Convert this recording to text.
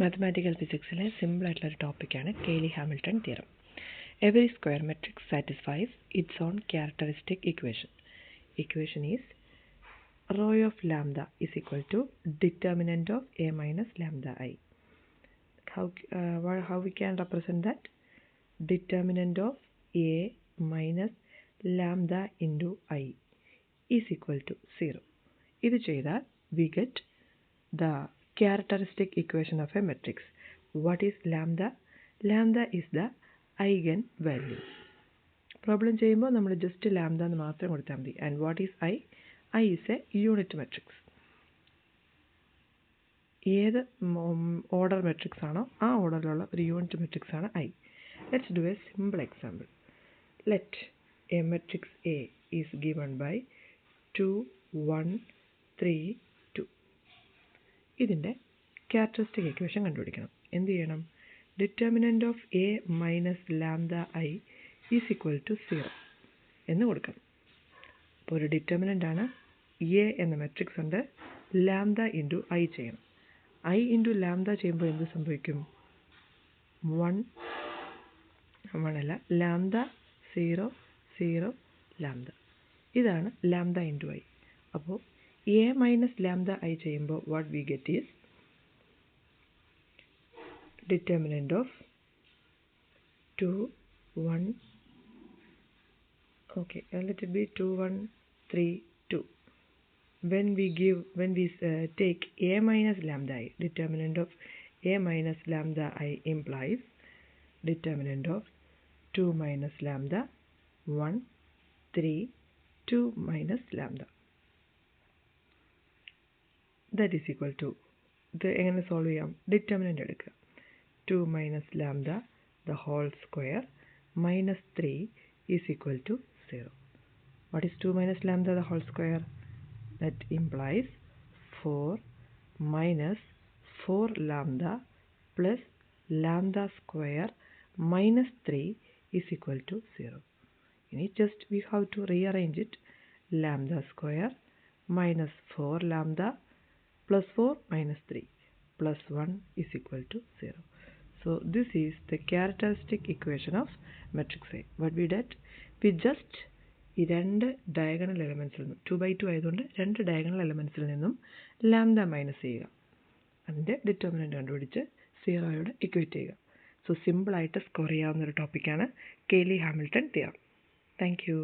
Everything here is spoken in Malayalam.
മാത്തമാറ്റിക്കൽ ഫിസിക്സിലെ സിമ്പിൾ ആയിട്ടുള്ള ഒരു ടോപ്പിക്കാണ് Cayley-Hamilton theorem. Every square matrix satisfies it's on characteristic equation. Equation is rho of lambda is equal to determinant of a minus lambda I. How we can represent that? Determinant of a minus lambda into I is equal to 0. ഇത് ചെയ്താൽ we get the characteristic equation of a matrix. What is lambda? Lambda is the eigenvalue. Problem ചെയ്യുമ്പോൾ നമ്മൾ just lambda എന്ന് മാത്രം കൊടുത്താൽ മതി. And what is I? I is a unit matrix. ഏത് ഓർഡർ മെട്രിക്സ് ആണോ ആ ഓർഡറിലുള്ള ഒരു യൂണിറ്റ് മെട്രിക്സ് ആണ് I. Let's do a simple example. Let a matrix A is given by 2, 1, 3, 2. ഇതിൻ്റെ ക്യാരക്ടറിസ്റ്റിക് ഇക്വേഷൻ കണ്ടുപിടിക്കണം. എന്ത് ചെയ്യണം? Determinant of A minus lambda I is equal to 0 എന്ന് കൊടുക്കണം. അപ്പോൾ ഒരു ഡിറ്റർമിനൻ്റ് ആണ്, എ എന്ന മെട്രിക്സ് ഉണ്ട്, ലാംഡ ഇൻറ്റു ഐ ചെയ്യണം. ഐ ഇൻറ്റു ലാംഡ ചെയ്യുമ്പോൾ എന്ത് സംഭവിക്കും? 1 അല്ല, ലാംഡ 0 0 ലാംഡ. ഇതാണ് ലാംഡ ഇൻറ്റു ഐ. അപ്പോൾ എ മൈനസ് ലാംഡ ഐ ചെയ്യുമ്പോൾ what we get is determinant of 2, 1, okay, let it be 2, 1, 3, 2. When we take a minus lambda I, determinant of a minus lambda I implies determinant of 2 minus lambda, 1, 3, 2 minus lambda. That is equal to, ഇത് എങ്ങനെ സോൾവ് ചെയ്യാം? ഡിറ്റർമിനൻ്റ് എടുക്കുക. 2 minus lambda the whole square minus 3 is equal to 0. What is 2 minus lambda the whole square? That implies 4 minus 4 lambda plus lambda square minus 3 is equal to 0. Just we have to rearrange it. Lambda square minus 4 lambda plus 4 minus 3 plus 1 is equal to 0. So this is the characteristic equation of matrix A. What we did? We just ഈ രണ്ട് ഡയഗണൽ എലമെൻസിൽ നിന്നും 2x2 ആയതുകൊണ്ട് രണ്ട് ഡയഗണൽ എലമെൻസിൽ നിന്നും ലാംഡ മൈനസ് ചെയ്യുക. അതിൻ്റെ ഡിറ്റർമിനൻ്റ് കണ്ടുപിടിച്ച് 0യോട് ഇക്വേറ്റ് ചെയ്യുക. സോ സിമ്പിളായിട്ട് സ്കോർ ചെയ്യാവുന്ന ഒരു ടോപ്പിക്കാണ് കെയ്ലി-ഹാമിൽട്ടൺ തിയറം. Thank you.